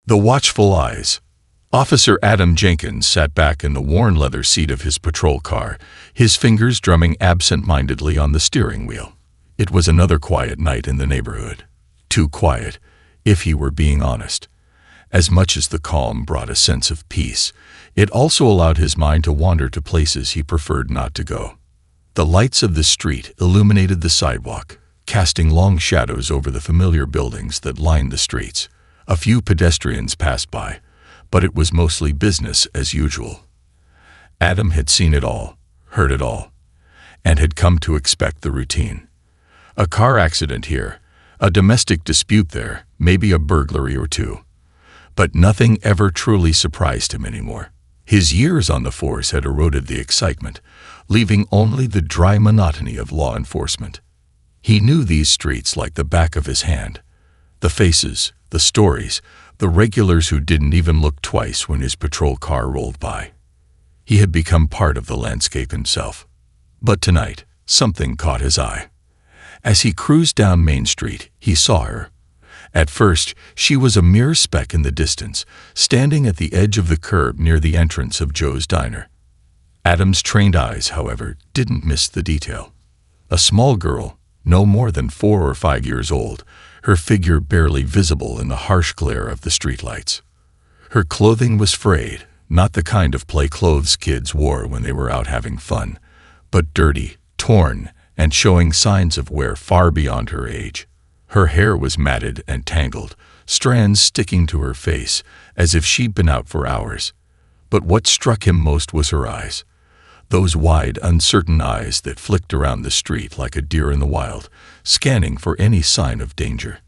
The watchful eyes. Officer Adam Jenkins sat back in the worn leather seat of his patrol car, his fingers drumming absent-mindedly on the steering wheel. It was another quiet night in the neighborhood. Too quiet, if he were being honest. As much as the calm brought a sense of peace, it also allowed his mind to wander to places he preferred not to go. The lights of the street illuminated the sidewalk, casting long shadows over the familiar buildings that lined the streets. A few pedestrians passed by, but it was mostly business as usual. Adam had seen it all, heard it all, and had come to expect the routine. A car accident here, a domestic dispute there, maybe a burglary or two. But nothing ever truly surprised him anymore. His years on the force had eroded the excitement, leaving only the dry monotony of law enforcement. He knew these streets like the back of his hand. The faces, the stories, the regulars who didn't even look twice when his patrol car rolled by. He had become part of the landscape himself. But tonight, something caught his eye. As he cruised down Main Street, he saw her. At first, she was a mere speck in the distance, standing at the edge of the curb near the entrance of Joe's Diner. Adam's trained eyes, however, didn't miss the detail. A small girl, no more than 4 or 5 years old, her figure barely visible in the harsh glare of the streetlights. Her clothing was frayed, not the kind of play clothes kids wore when they were out having fun, but dirty, torn, and showing signs of wear far beyond her age. Her hair was matted and tangled, strands sticking to her face, as if she'd been out for hours. But what struck him most was her eyes. Those wide, uncertain eyes that flicked around the street like a deer in the wild, scanning for any sign of danger.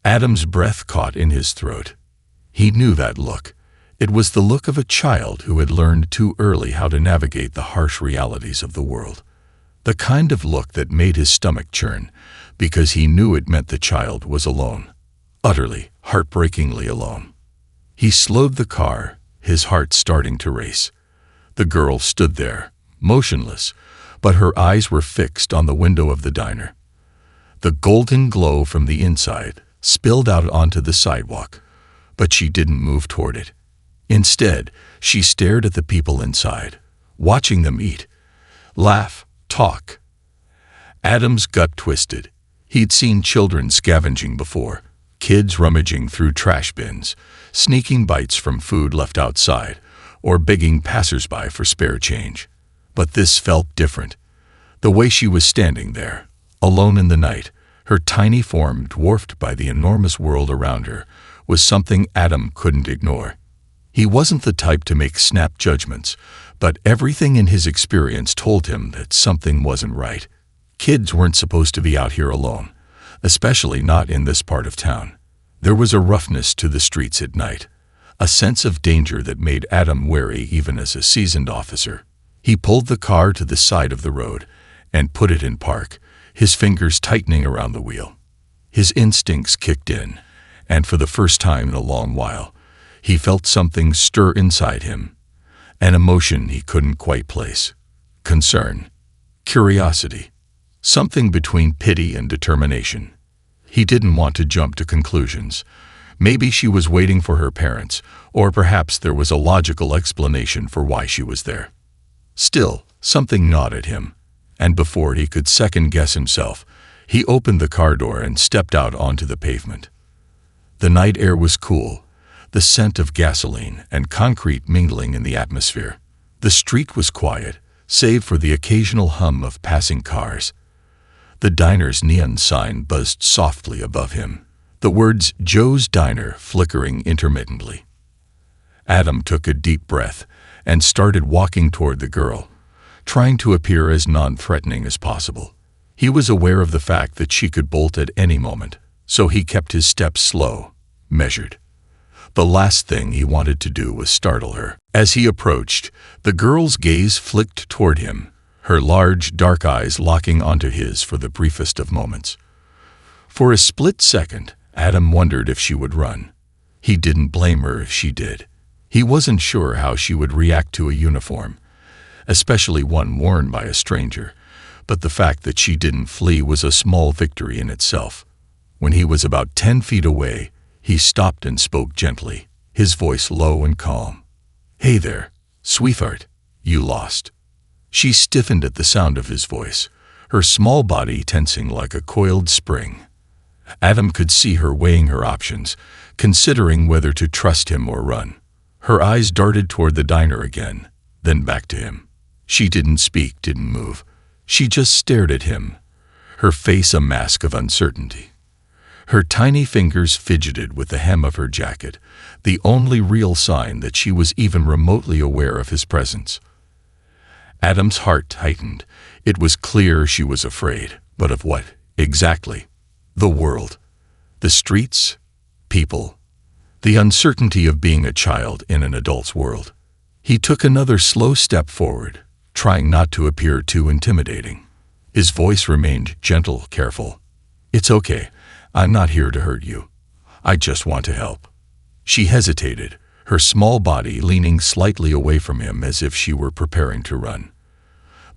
Adam's breath caught in his throat. He knew that look. It was the look of a child who had learned too early how to navigate the harsh realities of the world. The kind of look that made his stomach churn, because he knew it meant the child was alone. Utterly, heartbreakingly alone. He slowed the car, his heart starting to race. The girl stood there, motionless, but her eyes were fixed on the window of the diner. The golden glow from the inside spilled out onto the sidewalk, but she didn't move toward it. Instead, she stared at the people inside, watching them eat, laugh, talk. Adam's gut twisted. He'd seen children scavenging before, kids rummaging through trash bins, sneaking bites from food left outside, or begging passersby for spare change. But this felt different. The way she was standing there, alone in the night, her tiny form dwarfed by the enormous world around her, was something Adam couldn't ignore. He wasn't the type to make snap judgments, but everything in his experience told him that something wasn't right. Kids weren't supposed to be out here alone, especially not in this part of town. There was a roughness to the streets at night, a sense of danger that made Adam wary even as a seasoned officer. He pulled the car to the side of the road and put it in park, his fingers tightening around the wheel. His instincts kicked in, and for the first time in a long while, he felt something stir inside him, an emotion he couldn't quite place. Concern, curiosity, something between pity and determination. He didn't want to jump to conclusions. Maybe she was waiting for her parents, or perhaps there was a logical explanation for why she was there. Still, something gnawed at him, and before he could second-guess himself, he opened the car door and stepped out onto the pavement. The night air was cool, the scent of gasoline and concrete mingling in the atmosphere. The street was quiet, save for the occasional hum of passing cars. The diner's neon sign buzzed softly above him, the words "Joe's Diner" flickering intermittently. Adam took a deep breath and started walking toward the girl, trying to appear as non-threatening as possible. He was aware of the fact that she could bolt at any moment, so he kept his steps slow, measured. The last thing he wanted to do was startle her. As he approached, the girl's gaze flicked toward him, her large, dark eyes locking onto his for the briefest of moments. For a split second, Adam wondered if she would run. He didn't blame her if she did. He wasn't sure how she would react to a uniform, especially one worn by a stranger, but the fact that she didn't flee was a small victory in itself. When he was about 10 feet away, He stopped and spoke gently, his voice low and calm. "Hey there, sweetheart, you lost." She stiffened at the sound of his voice, her small body tensing like a coiled spring. Adam could see her weighing her options, considering whether to trust him or run. Her eyes darted toward the diner again, then back to him. She didn't speak, didn't move. She just stared at him, her face a mask of uncertainty. Her tiny fingers fidgeted with the hem of her jacket, the only real sign that she was even remotely aware of his presence. Adam's heart tightened. It was clear she was afraid, but of what, exactly? The world. The streets. People. The uncertainty of being a child in an adult's world. He took another slow step forward, trying not to appear too intimidating. His voice remained gentle, careful. "It's okay. I'm not here to hurt you. I just want to help." She hesitated, her small body leaning slightly away from him as if she were preparing to run.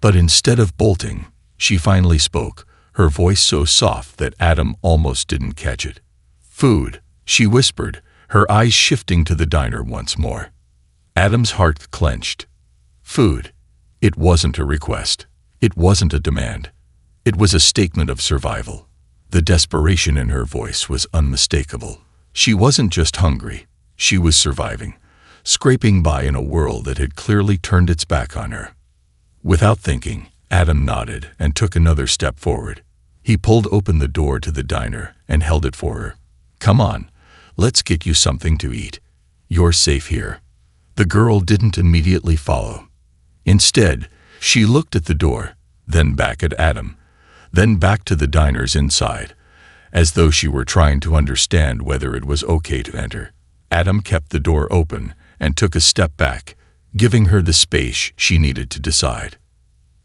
But instead of bolting, she finally spoke, her voice so soft that Adam almost didn't catch it. "Food," she whispered, her eyes shifting to the diner once more. Adam's heart clenched. Food. It wasn't a request. It wasn't a demand. It was a statement of survival. The desperation in her voice was unmistakable. She wasn't just hungry. She was surviving, scraping by in a world that had clearly turned its back on her. Without thinking, Adam nodded and took another step forward. He pulled open the door to the diner and held it for her. "Come on, let's get you something to eat. You're safe here." The girl didn't immediately follow. Instead, she looked at the door, then back at Adam, then back to the diner's inside, as though she were trying to understand whether it was okay to enter. Adam kept the door open and took a step back, giving her the space she needed to decide.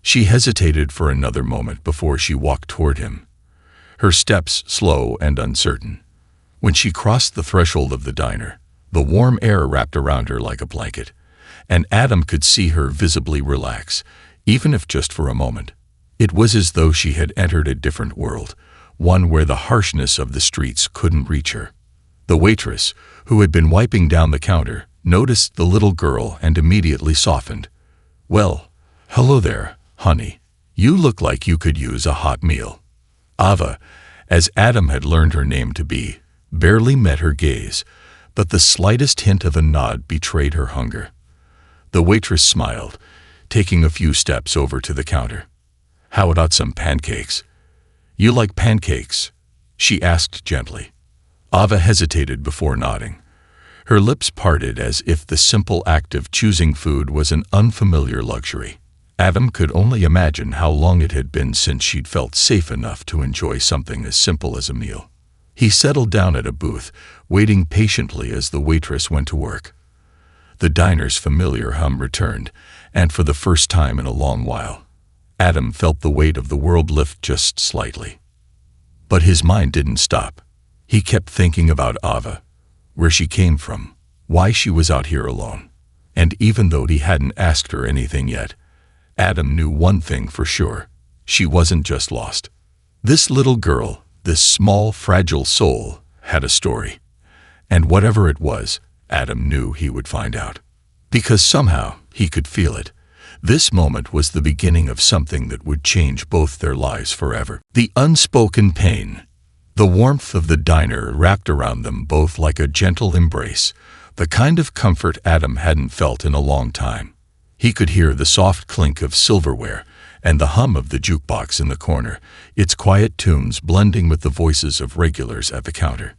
She hesitated for another moment before she walked toward him, her steps slow and uncertain. When she crossed the threshold of the diner, the warm air wrapped around her like a blanket, and Adam could see her visibly relax, even if just for a moment. It was as though she had entered a different world, one where the harshness of the streets couldn't reach her. The waitress, who had been wiping down the counter, noticed the little girl and immediately softened. "Well, hello there, honey. You look like you could use a hot meal." Ava, as Adam had learned her name to be, barely met her gaze, but the slightest hint of a nod betrayed her hunger. The waitress smiled, taking a few steps over to the counter. "How about some pancakes?" "You like pancakes?" she asked gently. Ava hesitated before nodding. Her lips parted as if the simple act of choosing food was an unfamiliar luxury. Adam could only imagine how long it had been since she'd felt safe enough to enjoy something as simple as a meal. He settled down at a booth, waiting patiently as the waitress went to work. The diner's familiar hum returned, and for the first time in a long while, Adam felt the weight of the world lift just slightly. But his mind didn't stop. He kept thinking about Ava, where she came from, why she was out here alone. And even though he hadn't asked her anything yet, Adam knew one thing for sure. She wasn't just lost. This little girl, this small, fragile soul, had a story. And whatever it was, Adam knew he would find out. Because somehow he could feel it. This moment was the beginning of something that would change both their lives forever. The unspoken pain. The warmth of the diner wrapped around them both like a gentle embrace, the kind of comfort Adam hadn't felt in a long time. He could hear the soft clink of silverware and the hum of the jukebox in the corner, its quiet tunes blending with the voices of regulars at the counter.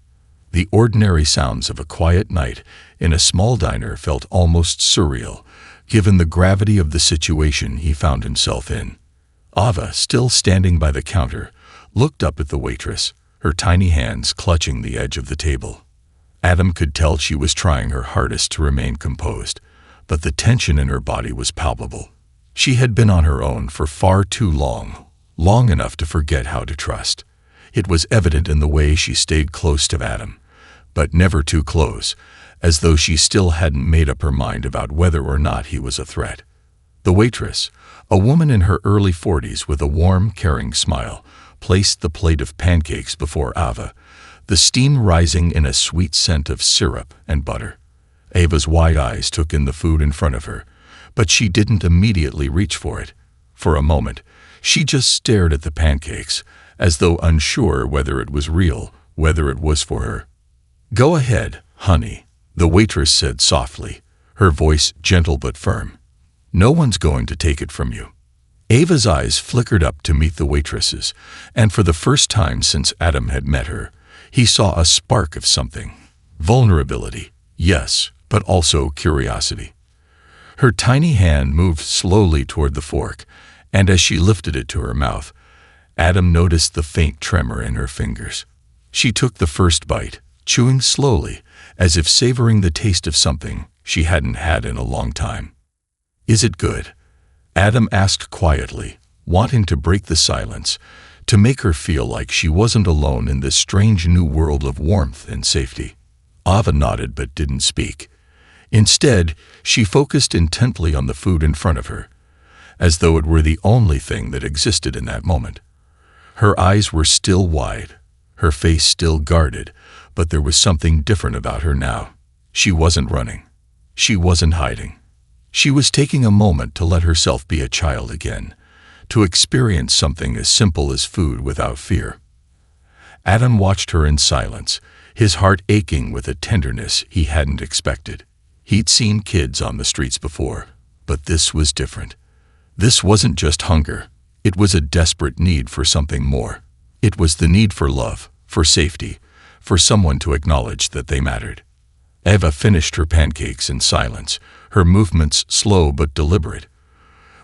The ordinary sounds of a quiet night in a small diner felt almost surreal, given the gravity of the situation he found himself in. Ava, still standing by the counter, looked up at the waitress, her tiny hands clutching the edge of the table. Adam could tell she was trying her hardest to remain composed, but the tension in her body was palpable. She had been on her own for far too long, long enough to forget how to trust. It was evident in the way she stayed close to Adam, but never too close, as though she still hadn't made up her mind about whether or not he was a threat. The waitress, a woman in her early 40s with a warm, caring smile, placed the plate of pancakes before Ava, the steam rising in a sweet scent of syrup and butter. Ava's wide eyes took in the food in front of her, but she didn't immediately reach for it. For a moment, she just stared at the pancakes, as though unsure whether it was real, whether it was for her. "Go ahead, honey," the waitress said softly, her voice gentle but firm. "No one's going to take it from you." Ava's eyes flickered up to meet the waitress's, and for the first time since Adam had met her, he saw a spark of something. Vulnerability, yes, but also curiosity. Her tiny hand moved slowly toward the fork, and as she lifted it to her mouth, Adam noticed the faint tremor in her fingers. She took the first bite, chewing slowly, as if savoring the taste of something she hadn't had in a long time. "Is it good?" Adam asked quietly, wanting to break the silence, to make her feel like she wasn't alone in this strange new world of warmth and safety. Ava nodded but didn't speak. Instead, she focused intently on the food in front of her, as though it were the only thing that existed in that moment. Her eyes were still wide, her face still guarded, but there was something different about her now. She wasn't running. She wasn't hiding. She was taking a moment to let herself be a child again, to experience something as simple as food without fear. Adam watched her in silence, his heart aching with a tenderness he hadn't expected. He'd seen kids on the streets before, but this was different. This wasn't just hunger. It was a desperate need for something more. It was the need for love, for safety, for someone to acknowledge that they mattered. Ava finished her pancakes in silence, her movements slow but deliberate.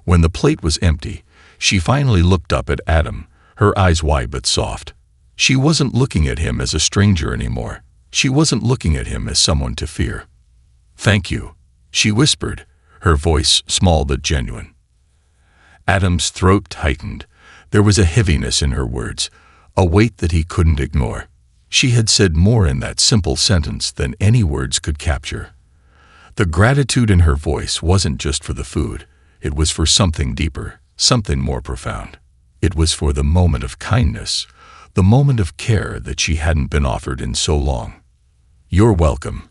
When the plate was empty, she finally looked up at Adam, her eyes wide but soft. She wasn't looking at him as a stranger anymore. She wasn't looking at him as someone to fear. "Thank you," she whispered, her voice small but genuine. Adam's throat tightened. There was a heaviness in her words, a weight that he couldn't ignore. She had said more in that simple sentence than any words could capture. The gratitude in her voice wasn't just for the food. It was for something deeper, something more profound. It was for the moment of kindness, the moment of care that she hadn't been offered in so long. "You're welcome,"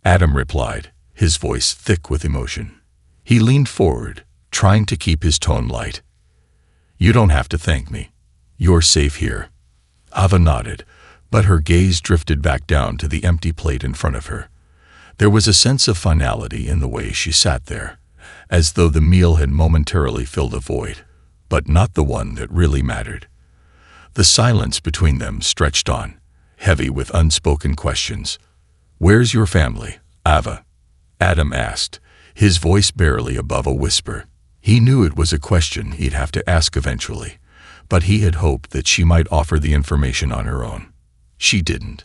Adam replied, his voice thick with emotion. He leaned forward, trying to keep his tone light. "You don't have to thank me. You're safe here." Ava nodded, but her gaze drifted back down to the empty plate in front of her. There was a sense of finality in the way she sat there, as though the meal had momentarily filled a void, but not the one that really mattered. The silence between them stretched on, heavy with unspoken questions. "Where's your family, Ava?" Adam asked, his voice barely above a whisper. He knew it was a question he'd have to ask eventually, but he had hoped that she might offer the information on her own. She didn't.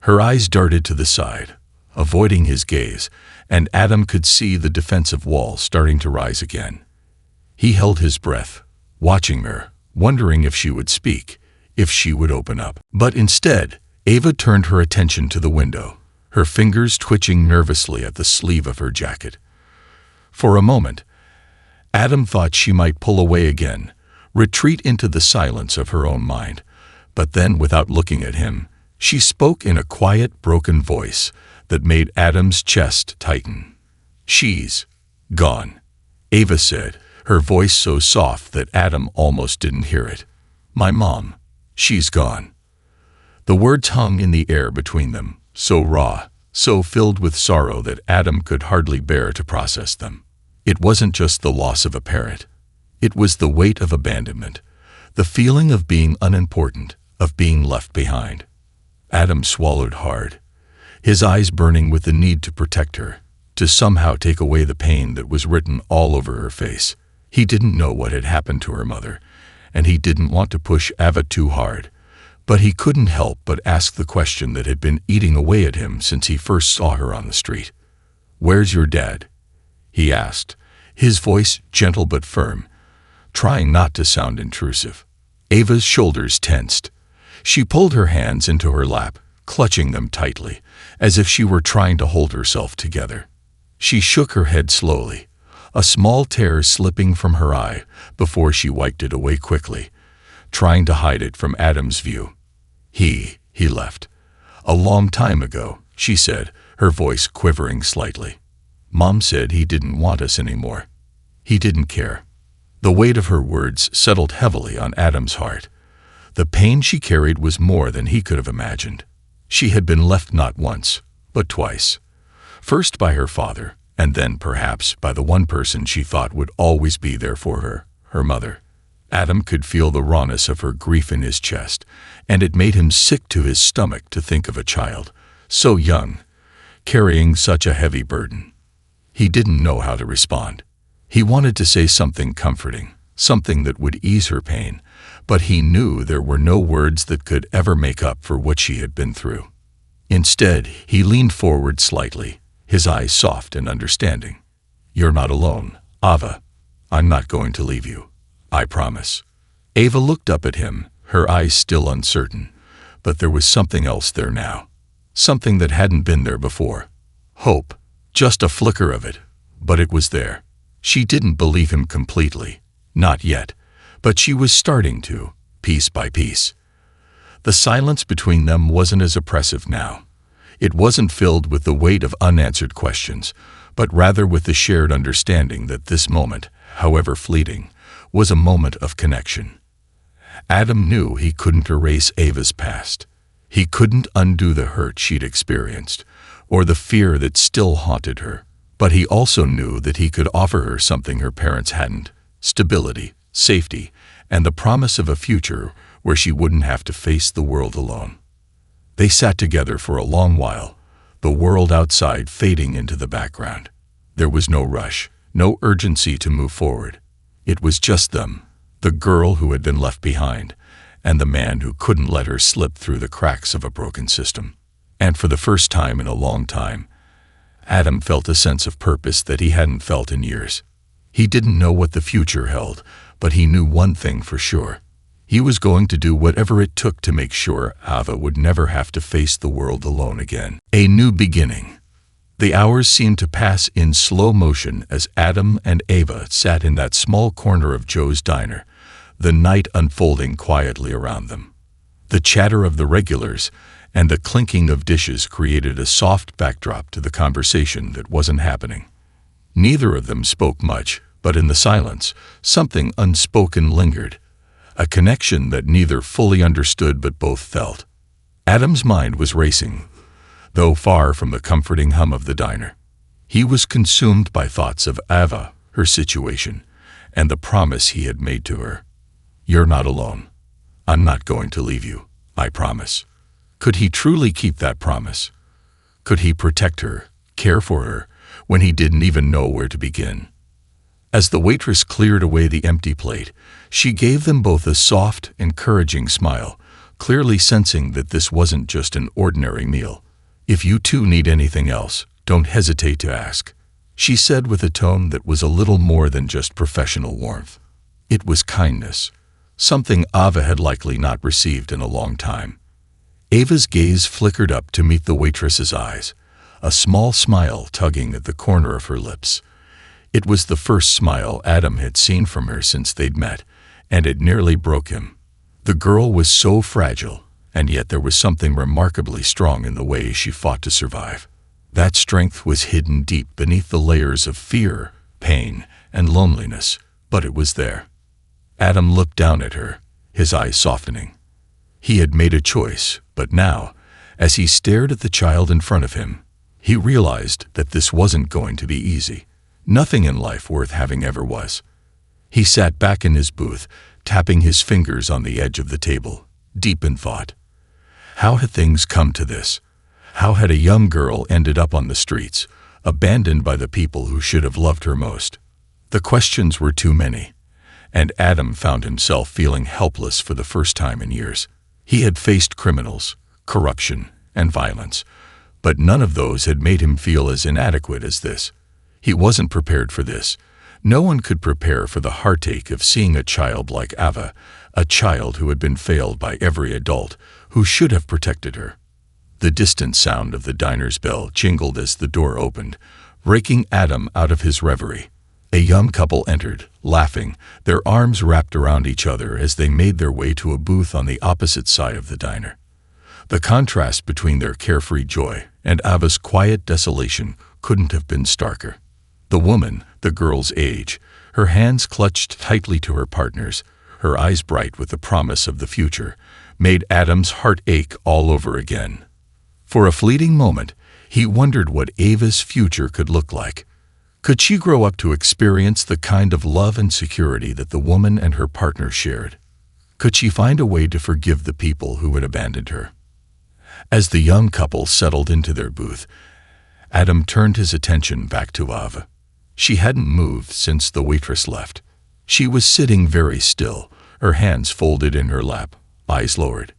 Her eyes darted to the side, avoiding his gaze, and Adam could see the defensive wall starting to rise again. He held his breath, watching her, wondering if she would speak, if she would open up. But instead, Ava turned her attention to the window, her fingers twitching nervously at the sleeve of her jacket. For a moment, Adam thought she might pull away again, retreat into the silence of her own mind. But then, without looking at him, she spoke in a quiet, broken voice that made Adam's chest tighten. "She's gone," Ava said, her voice so soft that Adam almost didn't hear it. "My mom, she's gone." The words hung in the air between them, so raw, so filled with sorrow that Adam could hardly bear to process them. It wasn't just the loss of a parent. It was the weight of abandonment, the feeling of being unimportant, of being left behind. Adam swallowed hard, his eyes burning with the need to protect her, to somehow take away the pain that was written all over her face. He didn't know what had happened to her mother, and he didn't want to push Ava too hard, but he couldn't help but ask the question that had been eating away at him since he first saw her on the street. "Where's your dad?" he asked, his voice gentle but firm, trying not to sound intrusive. Ava's shoulders tensed. She pulled her hands into her lap, clutching them tightly, as if she were trying to hold herself together. She shook her head slowly, a small tear slipping from her eye before she wiped it away quickly, trying to hide it from Adam's view. He left. "A long time ago," she said, her voice quivering slightly. "Mom said he didn't want us anymore. He didn't care." The weight of her words settled heavily on Adam's heart. The pain she carried was more than he could have imagined. She had been left not once, but twice. First by her father, and then perhaps by the one person she thought would always be there for her, her mother. Adam could feel the rawness of her grief in his chest, and it made him sick to his stomach to think of a child, so young, carrying such a heavy burden. He didn't know how to respond. He wanted to say something comforting, something that would ease her pain, but he knew there were no words that could ever make up for what she had been through. Instead, he leaned forward slightly, his eyes soft and understanding. "You're not alone, Ava. I'm not going to leave you. I promise." Ava looked up at him, her eyes still uncertain, but there was something else there now. Something that hadn't been there before. Hope. Just a flicker of it, but it was there. She didn't believe him completely. Not yet. But she was starting to, piece by piece. The silence between them wasn't as oppressive now. It wasn't filled with the weight of unanswered questions, but rather with the shared understanding that this moment, however fleeting, was a moment of connection. Adam knew he couldn't erase Ava's past. He couldn't undo the hurt she'd experienced, or the fear that still haunted her. But he also knew that he could offer her something her parents hadn't: stability, safety, and the promise of a future where she wouldn't have to face the world alone. They sat together for a long while, the world outside fading into the background. There was no rush, no urgency to move forward. It was just them, the girl who had been left behind, and the man who couldn't let her slip through the cracks of a broken system. And for the first time in a long time, Adam felt a sense of purpose that he hadn't felt in years. He didn't know what the future held, but he knew one thing for sure. He was going to do whatever it took to make sure Ava would never have to face the world alone again. A new beginning. The hours seemed to pass in slow motion as Adam and Ava sat in that small corner of Joe's diner, the night unfolding quietly around them. The chatter of the regulars and the clinking of dishes created a soft backdrop to the conversation that wasn't happening. Neither of them spoke much, but in the silence, something unspoken lingered, a connection that neither fully understood but both felt. Adam's mind was racing, though far from the comforting hum of the diner. He was consumed by thoughts of Ava, her situation, and the promise he had made to her. "You're not alone. I'm not going to leave you, I promise." Could he truly keep that promise? Could he protect her, care for her, when he didn't even know where to begin? As the waitress cleared away the empty plate, she gave them both a soft, encouraging smile, clearly sensing that this wasn't just an ordinary meal. "If you two need anything else, don't hesitate to ask," she said with a tone that was a little more than just professional warmth. It was kindness, something Ava had likely not received in a long time. Ava's gaze flickered up to meet the waitress's eyes, a small smile tugging at the corner of her lips. It was the first smile Adam had seen from her since they'd met, and it nearly broke him. The girl was so fragile, and yet there was something remarkably strong in the way she fought to survive. That strength was hidden deep beneath the layers of fear, pain, and loneliness, but it was there. Adam looked down at her, his eyes softening. He had made a choice, but now, as he stared at the child in front of him, he realized that this wasn't going to be easy. Nothing in life worth having ever was. He sat back in his booth, tapping his fingers on the edge of the table, deep in thought. How had things come to this? How had a young girl ended up on the streets, abandoned by the people who should have loved her most? The questions were too many, and Adam found himself feeling helpless for the first time in years. He had faced criminals, corruption, and violence, but none of those had made him feel as inadequate as this. He wasn't prepared for this. No one could prepare for the heartache of seeing a child like Ava, a child who had been failed by every adult who should have protected her. The distant sound of the diner's bell jingled as the door opened, breaking Adam out of his reverie. A young couple entered, laughing, their arms wrapped around each other as they made their way to a booth on the opposite side of the diner. The contrast between their carefree joy and Ava's quiet desolation couldn't have been starker. The woman, the girl's age, her hands clutched tightly to her partner's, her eyes bright with the promise of the future, made Adam's heart ache all over again. For a fleeting moment, he wondered what Ava's future could look like. Could she grow up to experience the kind of love and security that the woman and her partner shared? Could she find a way to forgive the people who had abandoned her? As the young couple settled into their booth, Adam turned his attention back to Ava. She hadn't moved since the waitress left. She was sitting very still, her hands folded in her lap, eyes lowered.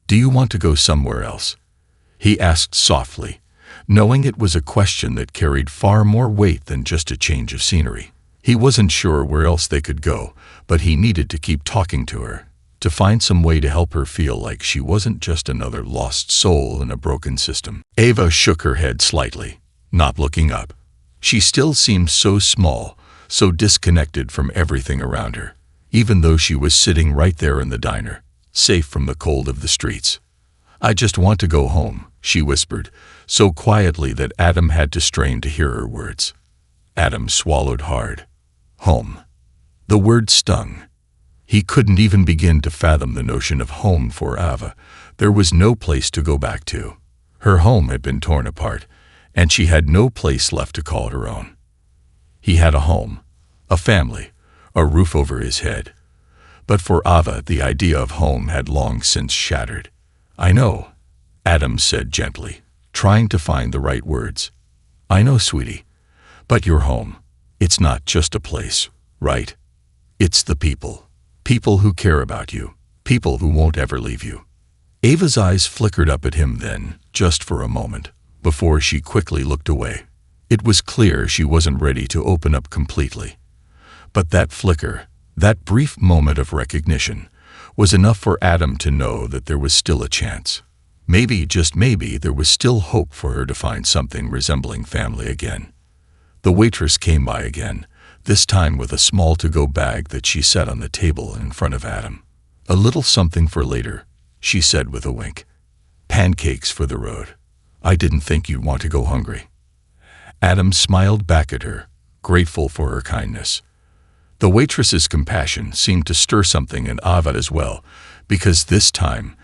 "Do you want to go somewhere else?" he asked softly, knowing it was a question that carried far more weight than just a change of scenery. He wasn't sure where else they could go, but he needed to keep talking to her, to find some way to help her feel like she wasn't just another lost soul in a broken system. Ava shook her head slightly, not looking up. She still seemed so small, so disconnected from everything around her, even though she was sitting right there in the diner, safe from the cold of the streets. "I just want to go home," she whispered, so quietly that Adam had to strain to hear her words. Adam swallowed hard. Home. The word stung. He couldn't even begin to fathom the notion of home for Ava. There was no place to go back to. Her home had been torn apart, and she had no place left to call her own. He had a home, a family, a roof over his head. But for Ava, the idea of home had long since shattered. "I know," Adam said gently, trying to find the right words. "I know, sweetie. But your home, it's not just a place, right? It's the people. People who care about you. People who won't ever leave you." Ava's eyes flickered up at him then, just for a moment, before she quickly looked away. It was clear she wasn't ready to open up completely. But that flicker, that brief moment of recognition, was enough for Adam to know that there was still a chance. Maybe, just maybe, there was still hope for her to find something resembling family again. The waitress came by again, this time with a small to-go bag that she set on the table in front of Adam. "A little something for later," she said with a wink. "Pancakes for the road. I didn't think you'd want to go hungry." Adam smiled back at her, grateful for her kindness. The waitress's compassion seemed to stir something in Ava as well, because this time,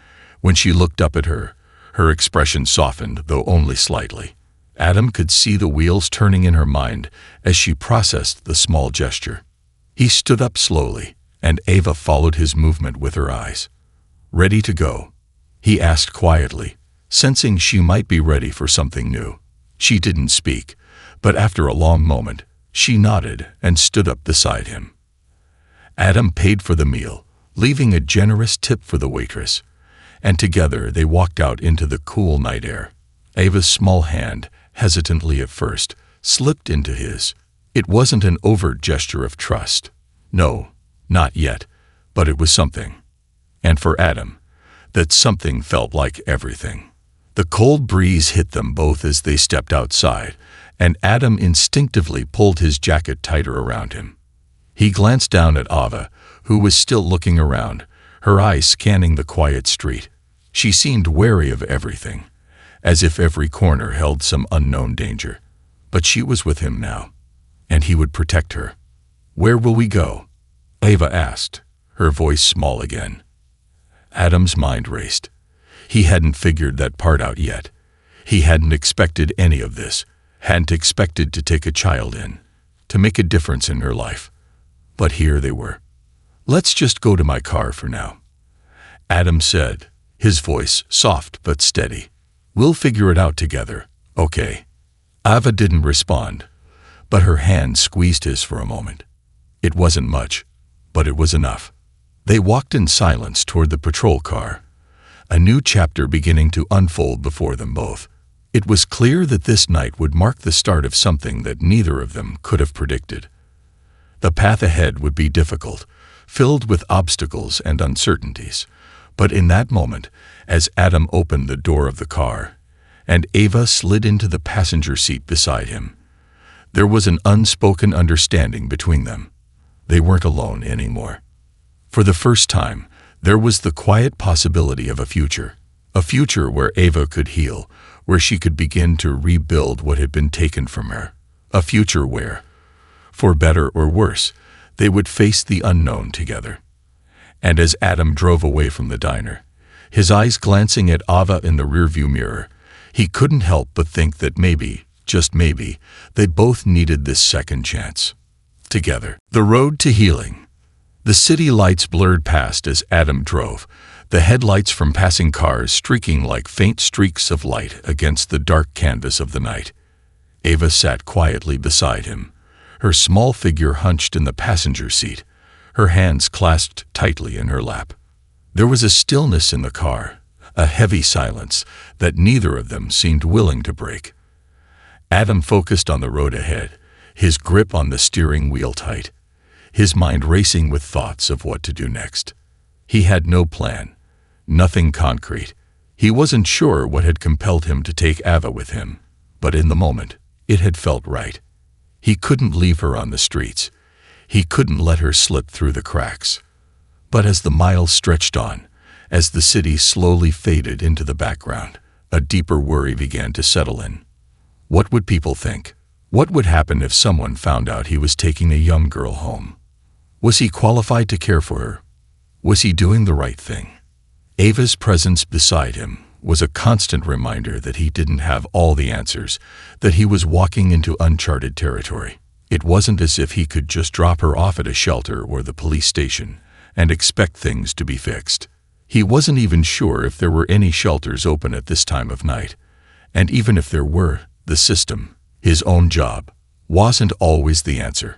when she looked up at her, her expression softened, though only slightly. Adam could see the wheels turning in her mind as she processed the small gesture. He stood up slowly, and Ava followed his movement with her eyes. "Ready to go?" he asked quietly, sensing she might be ready for something new. She didn't speak, but after a long moment, she nodded and stood up beside him. Adam paid for the meal, leaving a generous tip for the waitress, and together they walked out into the cool night air. Ava's small hand, hesitantly at first, slipped into his. It wasn't an overt gesture of trust. No, not yet, but it was something. And for Adam, that something felt like everything. The cold breeze hit them both as they stepped outside, and Adam instinctively pulled his jacket tighter around him. He glanced down at Ava, who was still looking around, her eyes scanning the quiet street. She seemed wary of everything, as if every corner held some unknown danger. But she was with him now, and he would protect her. "Where will we go?" Ava asked, her voice small again. Adam's mind raced. He hadn't figured that part out yet. He hadn't expected any of this, hadn't expected to take a child in, to make a difference in her life. But here they were. "Let's just go to my car for now," Adam said, his voice soft but steady. "We'll figure it out together, okay?" Ava didn't respond, but her hand squeezed his for a moment. It wasn't much, but it was enough. They walked in silence toward the patrol car, a new chapter beginning to unfold before them both. It was clear that this night would mark the start of something that neither of them could have predicted. The path ahead would be difficult, filled with obstacles and uncertainties. But in that moment, as Adam opened the door of the car, and Ava slid into the passenger seat beside him, there was an unspoken understanding between them. They weren't alone anymore. For the first time, there was the quiet possibility of a future, A future where Ava could heal, where she could begin to rebuild what had been taken from her. A future where, for better or worse, they would face the unknown together. And as Adam drove away from the diner, his eyes glancing at Ava in the rearview mirror, he couldn't help but think that maybe, just maybe, they both needed this second chance. Together. The road to healing. The city lights blurred past as Adam drove, the headlights from passing cars streaking like faint streaks of light against the dark canvas of the night. Ava sat quietly beside him, her small figure hunched in the passenger seat, her hands clasped tightly in her lap. There was a stillness in the car, a heavy silence that neither of them seemed willing to break. Adam focused on the road ahead, his grip on the steering wheel tight, his mind racing with thoughts of what to do next. He had no plan, nothing concrete. He wasn't sure what had compelled him to take Ava with him, but in the moment, it had felt right. He couldn't leave her on the streets. He couldn't let her slip through the cracks. But as the miles stretched on, as the city slowly faded into the background, a deeper worry began to settle in. What would people think? What would happen if someone found out he was taking a young girl home? Was he qualified to care for her? Was he doing the right thing? Ava's presence beside him was a constant reminder that he didn't have all the answers, that he was walking into uncharted territory. It wasn't as if he could just drop her off at a shelter or the police station and expect things to be fixed. He wasn't even sure if there were any shelters open at this time of night. And even if there were, the system, his own job, wasn't always the answer.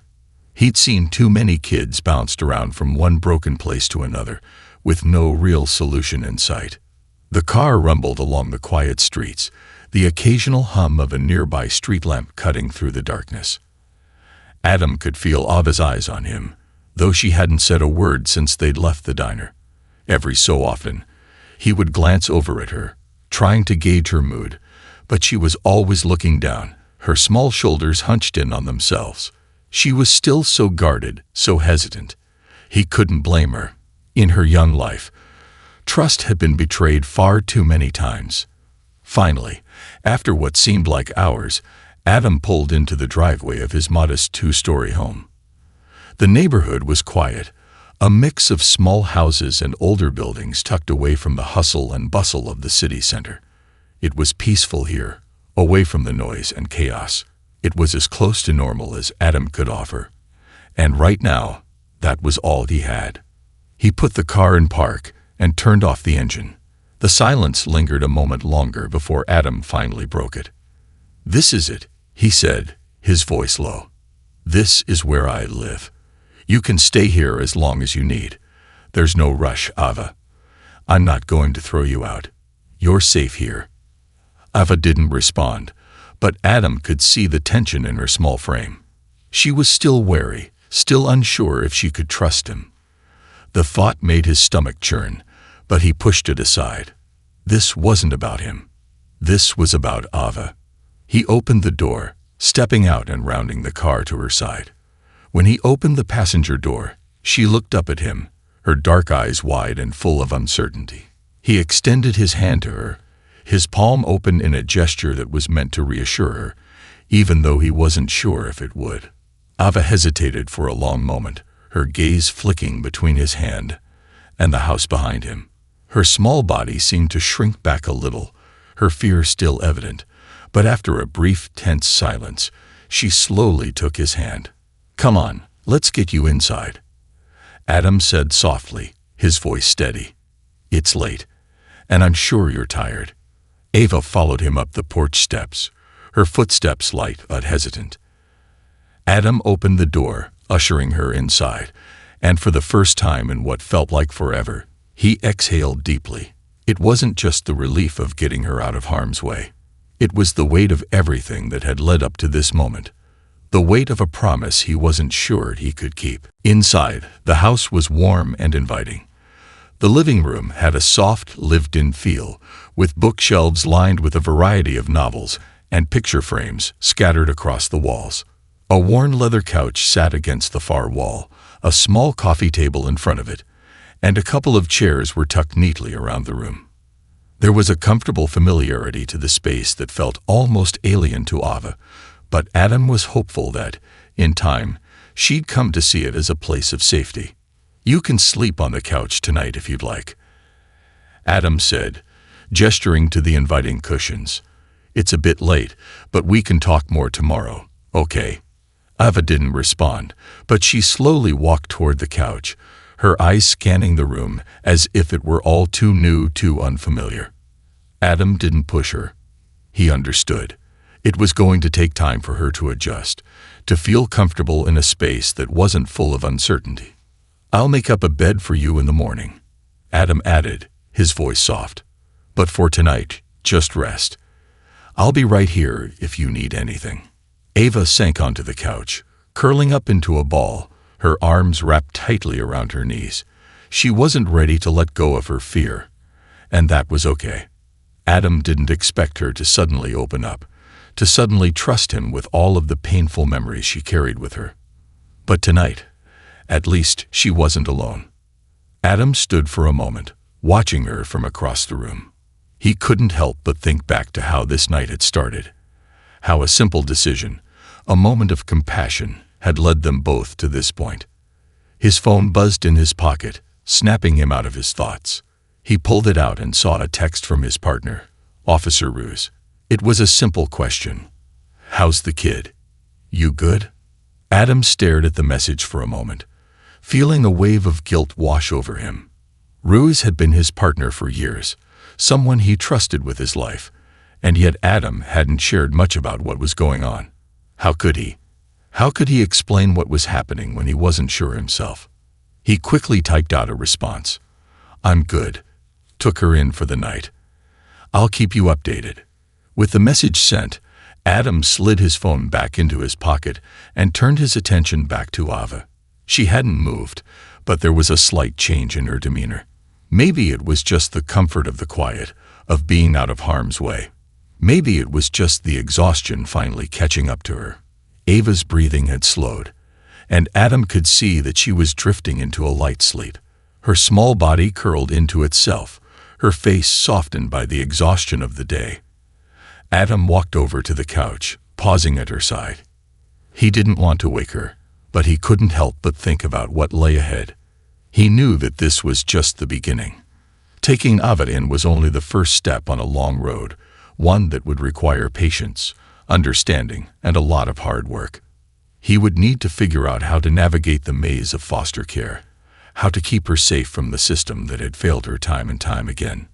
He'd seen too many kids bounced around from one broken place to another, with no real solution in sight. The car rumbled along the quiet streets, the occasional hum of a nearby street lamp cutting through the darkness. Adam could feel Ava's eyes on him, though she hadn't said a word since they'd left the diner. Every so often, he would glance over at her, trying to gauge her mood, but she was always looking down, her small shoulders hunched in on themselves. She was still so guarded, so hesitant. He couldn't blame her. In her young life, trust had been betrayed far too many times. Finally, after what seemed like hours, Adam pulled into the driveway of his modest two-story home. The neighborhood was quiet, a mix of small houses and older buildings tucked away from the hustle and bustle of the city center. It was peaceful here, away from the noise and chaos. It was as close to normal as Adam could offer. And right now, that was all he had. He put the car in park and turned off the engine. The silence lingered a moment longer before Adam finally broke it. "This is it," he said, his voice low. "This is where I live. You can stay here as long as you need. There's no rush, Ava. I'm not going to throw you out. You're safe here." Ava didn't respond, but Adam could see the tension in her small frame. She was still wary, still unsure if she could trust him. The thought made his stomach churn, but he pushed it aside. This wasn't about him. This was about Ava. He opened the door, stepping out and rounding the car to her side. When he opened the passenger door, she looked up at him, her dark eyes wide and full of uncertainty. He extended his hand to her, his palm open in a gesture that was meant to reassure her, even though he wasn't sure if it would. Ava hesitated for a long moment, her gaze flicking between his hand and the house behind him. Her small body seemed to shrink back a little, her fear still evident, but after a brief, tense silence, she slowly took his hand. "Come on, let's get you inside," Adam said softly, his voice steady. "It's late, and I'm sure you're tired." Ava followed him up the porch steps, her footsteps light but hesitant. Adam opened the door, ushering her inside, and for the first time in what felt like forever, he exhaled deeply. It wasn't just the relief of getting her out of harm's way. It was the weight of everything that had led up to this moment, the weight of a promise he wasn't sure he could keep. Inside, the house was warm and inviting. The living room had a soft, lived-in feel, with bookshelves lined with a variety of novels and picture frames scattered across the walls. A worn leather couch sat against the far wall, a small coffee table in front of it, and a couple of chairs were tucked neatly around the room. There was a comfortable familiarity to the space that felt almost alien to Ava, but Adam was hopeful that, in time, she'd come to see it as a place of safety. "You can sleep on the couch tonight if you'd like," Adam said, gesturing to the inviting cushions. "It's a bit late, but we can talk more tomorrow, okay?" Ava didn't respond, but she slowly walked toward the couch, her eyes scanning the room as if it were all too new, too unfamiliar. Adam didn't push her. He understood. It was going to take time for her to adjust, to feel comfortable in a space that wasn't full of uncertainty. "I'll make up a bed for you in the morning," Adam added, his voice soft. "But for tonight, just rest. I'll be right here if you need anything." Ava sank onto the couch, curling up into a ball, her arms wrapped tightly around her knees. She wasn't ready to let go of her fear, and that was okay. Adam didn't expect her to suddenly open up, to suddenly trust him with all of the painful memories she carried with her. But tonight, at least she wasn't alone. Adam stood for a moment, watching her from across the room. He couldn't help but think back to how this night had started, how a simple decision, a moment of compassion, had led them both to this point. His phone buzzed in his pocket, snapping him out of his thoughts. He pulled it out and saw a text from his partner, Officer Ruse. It was a simple question. "How's the kid? You good?" Adam stared at the message for a moment, feeling a wave of guilt wash over him. Ruse had been his partner for years, someone he trusted with his life, and yet Adam hadn't shared much about what was going on. How could he? How could he explain what was happening when he wasn't sure himself? He quickly typed out a response. "I'm good. Took her in for the night. I'll keep you updated." With the message sent, Adam slid his phone back into his pocket and turned his attention back to Ava. She hadn't moved, but there was a slight change in her demeanor. Maybe it was just the comfort of the quiet, of being out of harm's way. Maybe it was just the exhaustion finally catching up to her. Ava's breathing had slowed, and Adam could see that she was drifting into a light sleep. Her small body curled into itself, her face softened by the exhaustion of the day. Adam walked over to the couch, pausing at her side. He didn't want to wake her, but he couldn't help but think about what lay ahead. He knew that this was just the beginning. Taking Ava in was only the first step on a long road, one that would require patience, understanding, and a lot of hard work. He would need to figure out how to navigate the maze of foster care, how to keep her safe from the system that had failed her time and time again.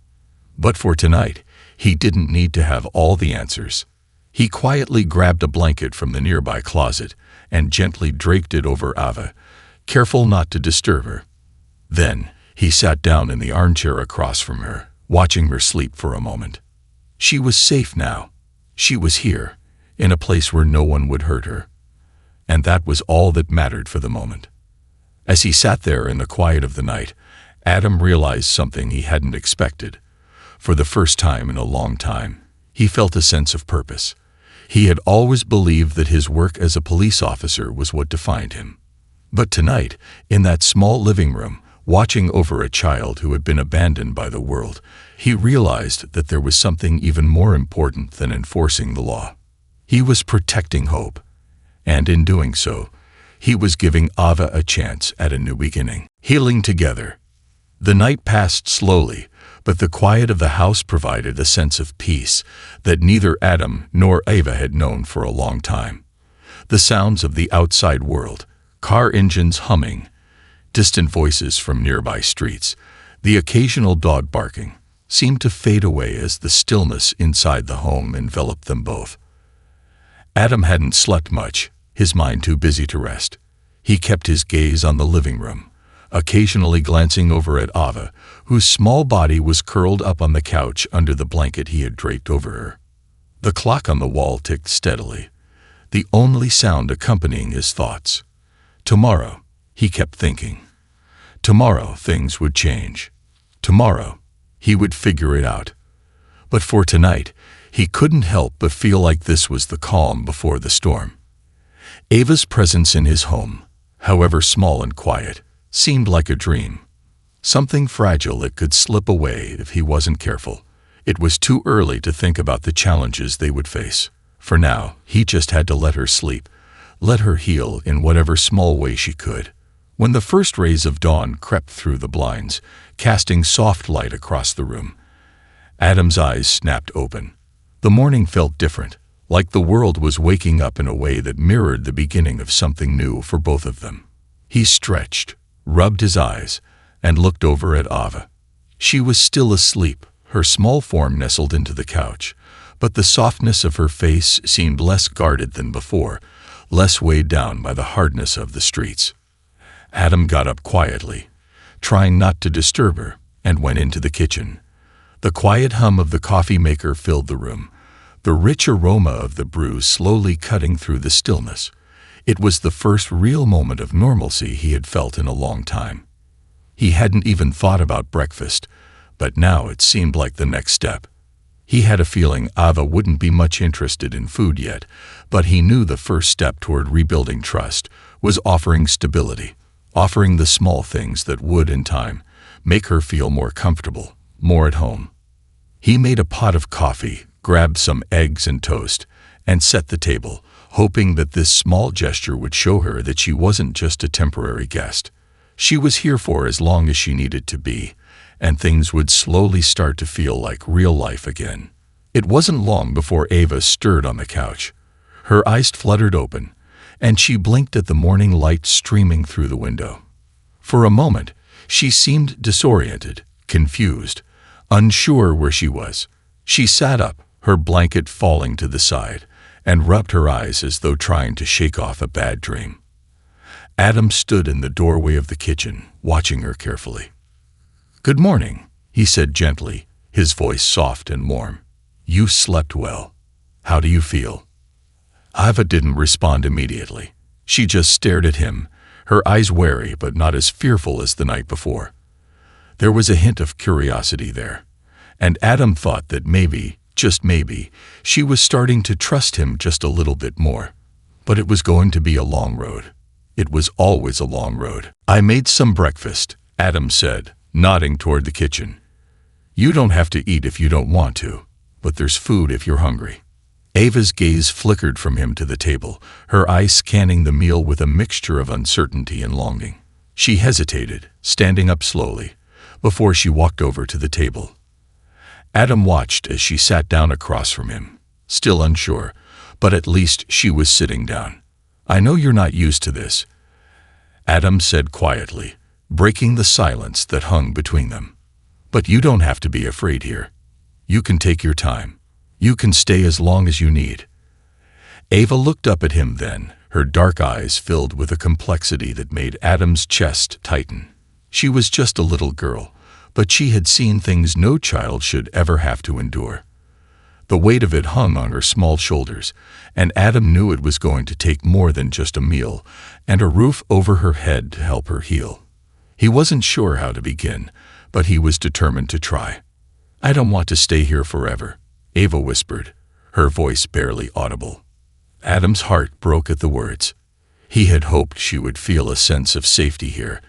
But for tonight, he didn't need to have all the answers. He quietly grabbed a blanket from the nearby closet and gently draped it over Ava, careful not to disturb her. Then, he sat down in the armchair across from her, watching her sleep for a moment. She was safe now. She was here, in a place where no one would hurt her. And that was all that mattered for the moment. As he sat there in the quiet of the night, Adam realized something he hadn't expected. For the first time in a long time, he felt a sense of purpose. He had always believed that his work as a police officer was what defined him. But tonight, in that small living room, watching over a child who had been abandoned by the world, he realized that there was something even more important than enforcing the law. He was protecting hope, and in doing so, he was giving Ava a chance at a new beginning. Healing together. The night passed slowly, but the quiet of the house provided a sense of peace that neither Adam nor Ava had known for a long time. The sounds of the outside world, car engines humming, distant voices from nearby streets, the occasional dog barking, seemed to fade away as the stillness inside the home enveloped them both. Adam hadn't slept much, his mind too busy to rest. He kept his gaze on the living room, occasionally glancing over at Ava, whose small body was curled up on the couch under the blanket he had draped over her. The clock on the wall ticked steadily, the only sound accompanying his thoughts. Tomorrow, he kept thinking. Tomorrow things would change. Tomorrow, he would figure it out. But for tonight, he couldn't help but feel like this was the calm before the storm. Ava's presence in his home, however small and quiet, seemed like a dream. Something fragile that could slip away if he wasn't careful, It was too early to think about the challenges they would face. For now, he just had to let her sleep, let her heal in whatever small way she could. When the first rays of dawn crept through the blinds, casting soft light across the room, Adam's eyes snapped open. The morning felt different, like the world was waking up in a way that mirrored the beginning of something new for both of them. He stretched, rubbed his eyes, and looked over at Ava. She was still asleep, her small form nestled into the couch, but the softness of her face seemed less guarded than before, less weighed down by the hardness of the streets. Adam got up quietly, trying not to disturb her, and went into the kitchen. The quiet hum of the coffee maker filled the room, the rich aroma of the brew slowly cutting through the stillness. It was the first real moment of normalcy he had felt in a long time. He hadn't even thought about breakfast, but now it seemed like the next step. He had a feeling Ava wouldn't be much interested in food yet, but he knew the first step toward rebuilding trust was offering stability, offering the small things that would, in time, make her feel more comfortable, more at home. He made a pot of coffee, grabbed some eggs and toast, and set the table, hoping that this small gesture would show her that she wasn't just a temporary guest. She was here for as long as she needed to be, and things would slowly start to feel like real life again. It wasn't long before Ava stirred on the couch. Her eyes fluttered open, and she blinked at the morning light streaming through the window. For a moment, she seemed disoriented, confused, unsure where she was. She sat up, her blanket falling to the side, and rubbed her eyes as though trying to shake off a bad dream. Adam stood in the doorway of the kitchen, watching her carefully. "Good morning," he said gently, his voice soft and warm. "You slept well. How do you feel?" Ava didn't respond immediately. She just stared at him, her eyes wary but not as fearful as the night before. There was a hint of curiosity there, and Adam thought that maybe, just maybe, she was starting to trust him just a little bit more. But it was going to be a long road. It was always a long road. "I made some breakfast," Adam said, nodding toward the kitchen. "You don't have to eat if you don't want to, but there's food if you're hungry." Ava's gaze flickered from him to the table, her eyes scanning the meal with a mixture of uncertainty and longing. She hesitated, standing up slowly, before she walked over to the table. Adam watched as she sat down across from him, still unsure, but at least she was sitting down. "I know you're not used to this," Adam said quietly, breaking the silence that hung between them. "But you don't have to be afraid here. You can take your time. You can stay as long as you need." Ava looked up at him then, her dark eyes filled with a complexity that made Adam's chest tighten. She was just a little girl, but she had seen things no child should ever have to endure. The weight of it hung on her small shoulders, and Adam knew it was going to take more than just a meal and a roof over her head to help her heal. He wasn't sure how to begin, but he was determined to try. "I don't want to stay here forever," Ava whispered, her voice barely audible. Adam's heart broke at the words. He had hoped she would feel a sense of safety here,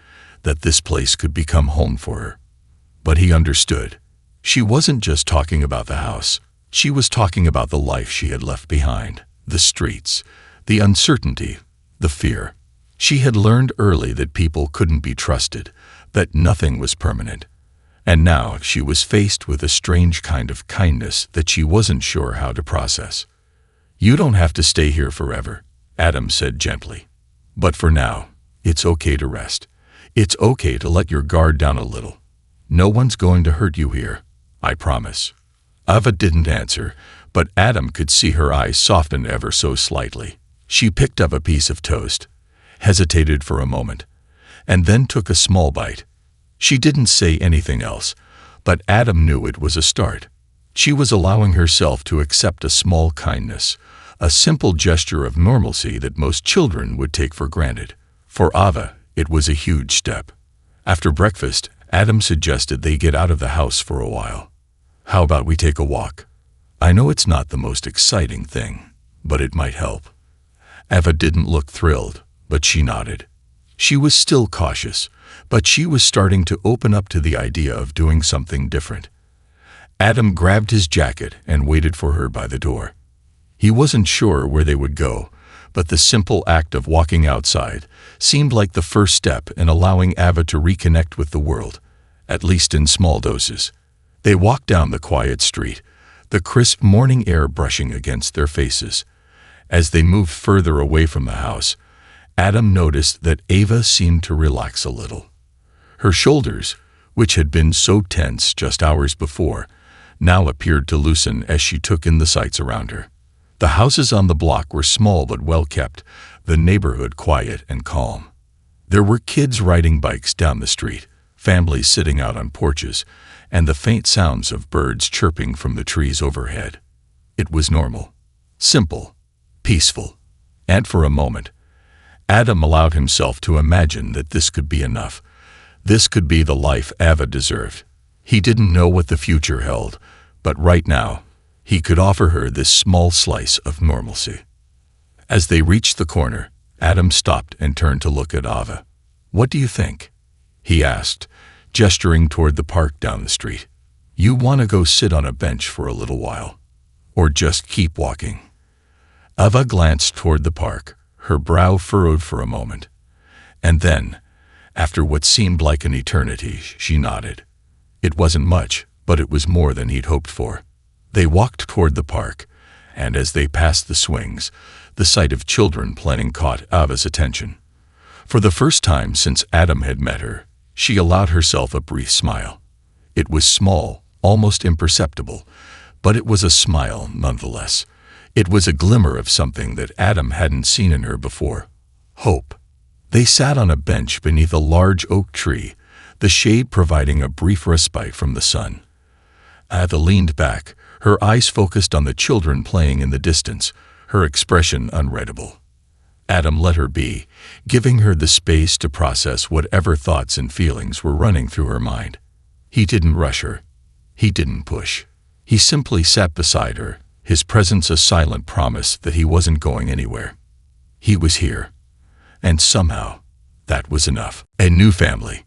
that this place could become home for her. But he understood. She wasn't just talking about the house. She was talking about the life she had left behind, the streets, the uncertainty, the fear. She had learned early that people couldn't be trusted, that nothing was permanent. And now she was faced with a strange kind of kindness that she wasn't sure how to process. "You don't have to stay here forever," Adam said gently. "But for now, it's okay to rest. It's okay to let your guard down a little. No one's going to hurt you here, I promise." Ava didn't answer, but Adam could see her eyes soften ever so slightly. She picked up a piece of toast, hesitated for a moment, and then took a small bite. She didn't say anything else, but Adam knew it was a start. She was allowing herself to accept a small kindness, a simple gesture of normalcy that most children would take for granted. For Ava, it was a huge step. After breakfast, Adam suggested they get out of the house for a while. "How about we take a walk? I know it's not the most exciting thing, but it might help." Ava didn't look thrilled, but she nodded. She was still cautious, but she was starting to open up to the idea of doing something different. Adam grabbed his jacket and waited for her by the door. He wasn't sure where they would go, but the simple act of walking outside seemed like the first step in allowing Ava to reconnect with the world, at least in small doses. They walked down the quiet street, the crisp morning air brushing against their faces. As they moved further away from the house, Adam noticed that Ava seemed to relax a little. Her shoulders, which had been so tense just hours before, now appeared to loosen as she took in the sights around her. The houses on the block were small but well kept, the neighborhood quiet and calm. There were kids riding bikes down the street, families sitting out on porches, and the faint sounds of birds chirping from the trees overhead. It was normal, simple, peaceful, and for a moment, Adam allowed himself to imagine that this could be enough. This could be the life Ava deserved. He didn't know what the future held, but right now, he could offer her this small slice of normalcy. As they reached the corner, Adam stopped and turned to look at Ava. "What do you think?" he asked, gesturing toward the park down the street. "You want to go sit on a bench for a little while? Or just keep walking?" Ava glanced toward the park, her brow furrowed for a moment. And then, after what seemed like an eternity, she nodded. It wasn't much, but it was more than he'd hoped for. They walked toward the park, and as they passed the swings, the sight of children playing caught Ava's attention. For the first time since Adam had met her, she allowed herself a brief smile. It was small, almost imperceptible, but it was a smile nonetheless. It was a glimmer of something that Adam hadn't seen in her before: hope. They sat on a bench beneath a large oak tree, the shade providing a brief respite from the sun. Ava leaned back, her eyes focused on the children playing in the distance, her expression unreadable. Adam let her be, giving her the space to process whatever thoughts and feelings were running through her mind. He didn't rush her. He didn't push. He simply sat beside her, his presence a silent promise that he wasn't going anywhere. He was here. And somehow, that was enough. A new family.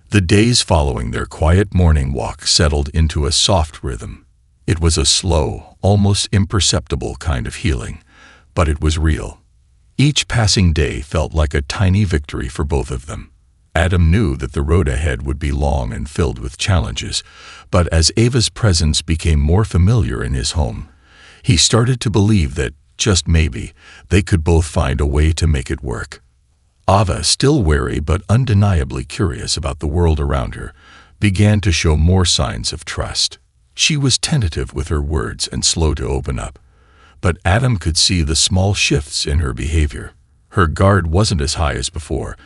The days following their quiet morning walk settled into a soft rhythm. It was a slow, almost imperceptible kind of healing, but it was real. Each passing day felt like a tiny victory for both of them. Adam knew that the road ahead would be long and filled with challenges, but as Ava's presence became more familiar in his home, he started to believe that, just maybe, they could both find a way to make it work. Ava, still wary but undeniably curious about the world around her, began to show more signs of trust. She was tentative with her words and slow to open up, but Adam could see the small shifts in her behavior. Her guard wasn't as high as before,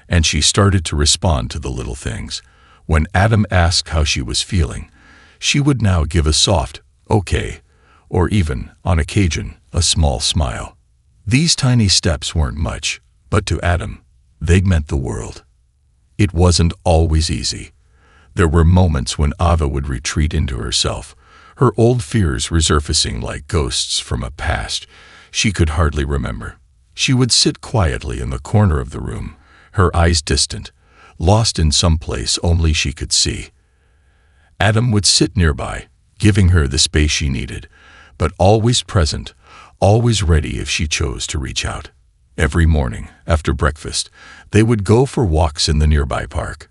and she started to respond to the little things. When Adam asked how she was feeling, she would now give a soft, "okay," or even, on occasion, a small smile. These tiny steps weren't much, but to Adam, they meant the world. It wasn't always easy. There were moments when Ava would retreat into herself, her old fears resurfacing like ghosts from a past she could hardly remember. She would sit quietly in the corner of the room, her eyes distant, lost in some place only she could see. Adam would sit nearby, giving her the space she needed, but always present, always ready if she chose to reach out. Every morning, after breakfast, they would go for walks in the nearby park.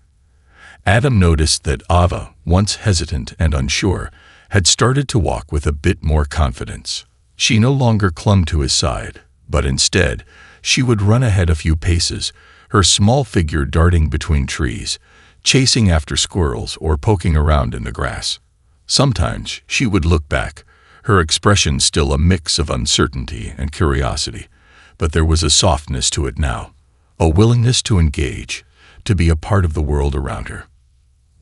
Adam noticed that Ava, once hesitant and unsure, had started to walk with a bit more confidence. She no longer clung to his side, but instead, she would run ahead a few paces, her small figure darting between trees, chasing after squirrels or poking around in the grass. Sometimes she would look back, her expression still a mix of uncertainty and curiosity, but there was a softness to it now, a willingness to engage, to be a part of the world around her.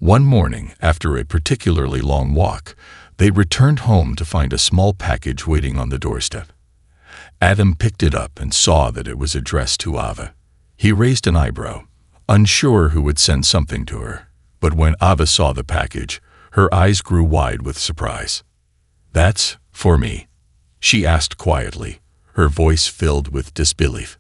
One morning, after a particularly long walk, they returned home to find a small package waiting on the doorstep. Adam picked it up and saw that it was addressed to Ava. He raised an eyebrow, unsure who would send something to her, but when Ava saw the package, her eyes grew wide with surprise. "That's for me?" she asked quietly, her voice filled with disbelief.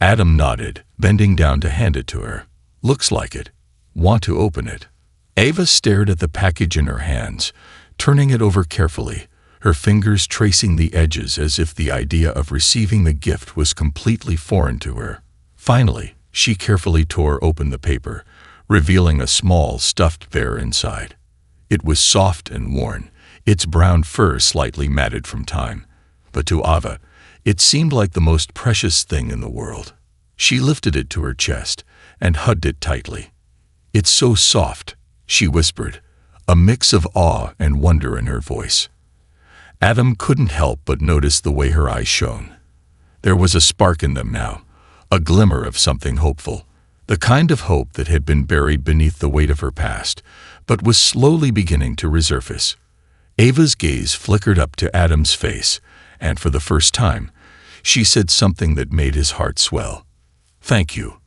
Adam nodded, bending down to hand it to her. "Looks like it. Want to open it?" Ava stared at the package in her hands, turning it over carefully, her fingers tracing the edges as if the idea of receiving the gift was completely foreign to her. Finally, she carefully tore open the paper, revealing a small stuffed bear inside. It was soft and worn, its brown fur slightly matted from time. But to Ava, it seemed like the most precious thing in the world. She lifted it to her chest and hugged it tightly. "It's so soft," she whispered, a mix of awe and wonder in her voice. Adam couldn't help but notice the way her eyes shone. There was a spark in them now, a glimmer of something hopeful, the kind of hope that had been buried beneath the weight of her past, but was slowly beginning to resurface. Ava's gaze flickered up to Adam's face, and for the first time, she said something that made his heart swell. "Thank you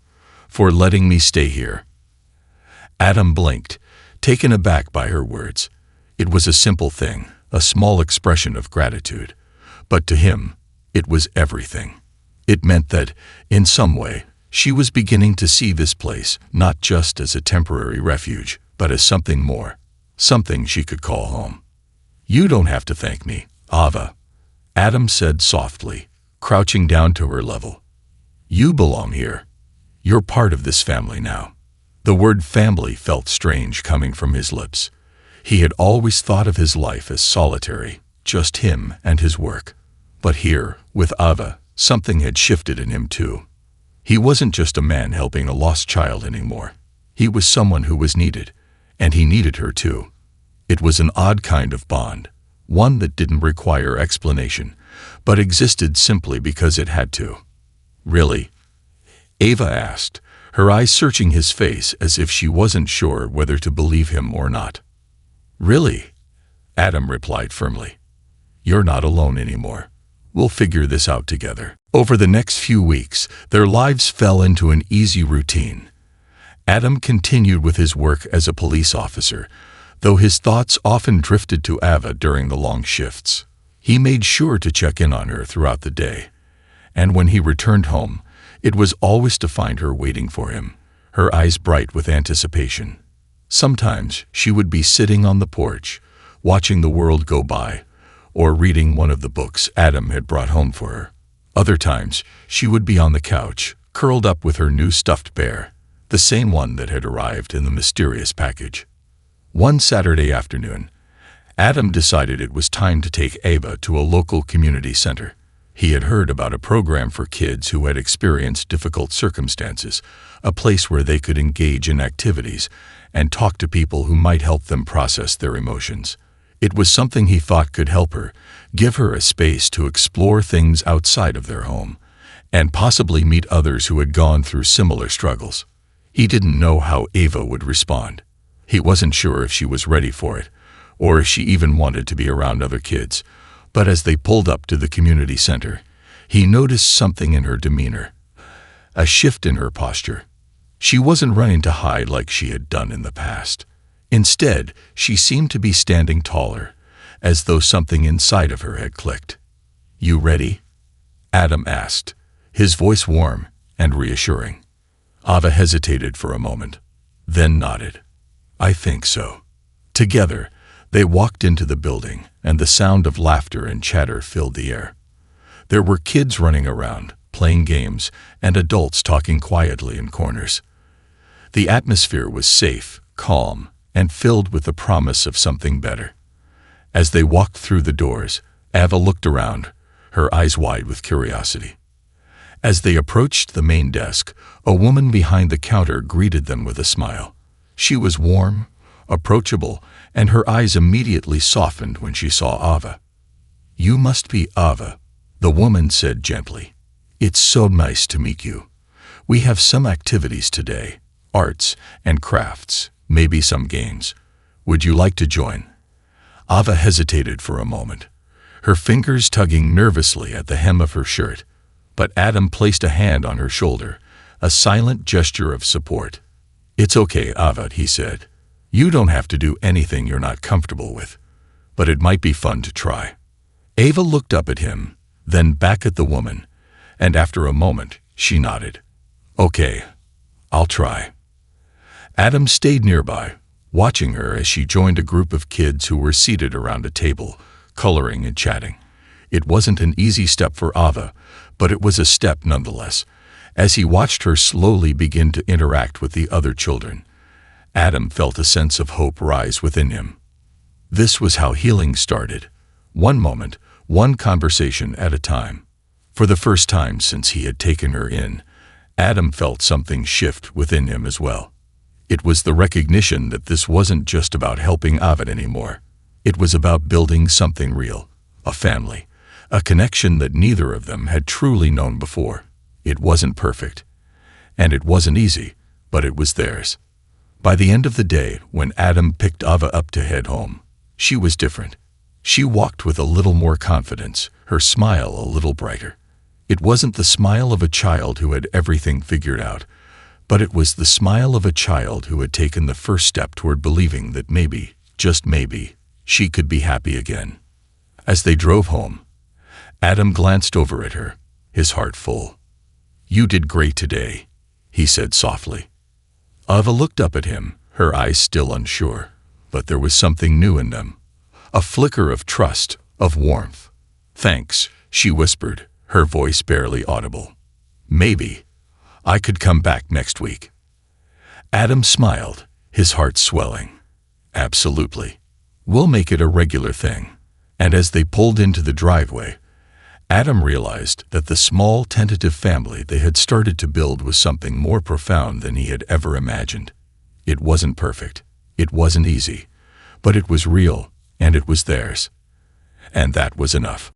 for letting me stay here." Adam blinked, taken aback by her words. It was a simple thing, a small expression of gratitude, but to him, it was everything. It meant that, in some way, she was beginning to see this place not just as a temporary refuge, but as something more, something she could call home. "You don't have to thank me, Ava," Adam said softly, crouching down to her level. "You belong here. You're part of this family now." The word family felt strange coming from his lips. He had always thought of his life as solitary, just him and his work. But here, with Ava, something had shifted in him too. He wasn't just a man helping a lost child anymore. He was someone who was needed, and he needed her too. It was an odd kind of bond, one that didn't require explanation, but existed simply because it had to. "Really?" Ava asked, her eyes searching his face as if she wasn't sure whether to believe him or not. "Really?" Adam replied firmly. "You're not alone anymore. We'll figure this out together." Over the next few weeks, their lives fell into an easy routine. Adam continued with his work as a police officer, though his thoughts often drifted to Ava during the long shifts. He made sure to check in on her throughout the day, and when he returned home, it was always to find her waiting for him, her eyes bright with anticipation. Sometimes she would be sitting on the porch, watching the world go by, or reading one of the books Adam had brought home for her. Other times, she would be on the couch, curled up with her new stuffed bear, the same one that had arrived in the mysterious package. One Saturday afternoon, Adam decided it was time to take Ava to a local community center. He had heard about a program for kids who had experienced difficult circumstances, a place where they could engage in activities and talk to people who might help them process their emotions. It was something he thought could help her, give her a space to explore things outside of their home, and possibly meet others who had gone through similar struggles. He didn't know how Ava would respond. He wasn't sure if she was ready for it, or if she even wanted to be around other kids. But as they pulled up to the community center, he noticed something in her demeanor, a shift in her posture. She wasn't running to hide like she had done in the past. Instead, she seemed to be standing taller, as though something inside of her had clicked. "You ready?" Adam asked, his voice warm and reassuring. Ava hesitated for a moment, then nodded. "I think so." Together, they walked into the building, and the sound of laughter and chatter filled the air. There were kids running around, playing games, and adults talking quietly in corners. The atmosphere was safe, calm, and filled with the promise of something better. As they walked through the doors, Ava looked around, her eyes wide with curiosity. As they approached the main desk, a woman behind the counter greeted them with a smile. She was warm, approachable, and her eyes immediately softened when she saw Ava. "You must be Ava," the woman said gently. "It's so nice to meet you. We have some activities today, arts and crafts, maybe some games. Would you like to join?" Ava hesitated for a moment, her fingers tugging nervously at the hem of her shirt, but Adam placed a hand on her shoulder, a silent gesture of support. "It's okay, Ava," he said. "You don't have to do anything you're not comfortable with, but it might be fun to try." Ava looked up at him, then back at the woman, and after a moment, she nodded. "Okay, I'll try." Adam stayed nearby, watching her as she joined a group of kids who were seated around a table, coloring and chatting. It wasn't an easy step for Ava, but it was a step nonetheless. As he watched her slowly begin to interact with the other children, Adam felt a sense of hope rise within him. This was how healing started. One moment, one conversation at a time. For the first time since he had taken her in, Adam felt something shift within him as well. It was the recognition that this wasn't just about helping Ava anymore. It was about building something real, a family, a connection that neither of them had truly known before. It wasn't perfect, and it wasn't easy, but it was theirs. By the end of the day, when Adam picked Ava up to head home, she was different. She walked with a little more confidence, her smile a little brighter. It wasn't the smile of a child who had everything figured out, but it was the smile of a child who had taken the first step toward believing that maybe, just maybe, she could be happy again. As they drove home, Adam glanced over at her, his heart full. "You did great today," he said softly. Ava looked up at him, her eyes still unsure, but there was something new in them. A flicker of trust, of warmth. "Thanks," she whispered, her voice barely audible. "Maybe I could come back next week." Adam smiled, his heart swelling. "Absolutely. We'll make it a regular thing." And as they pulled into the driveway, Adam realized that the small, tentative family they had started to build was something more profound than he had ever imagined. It wasn't perfect. It wasn't easy. But it was real, and it was theirs. And that was enough.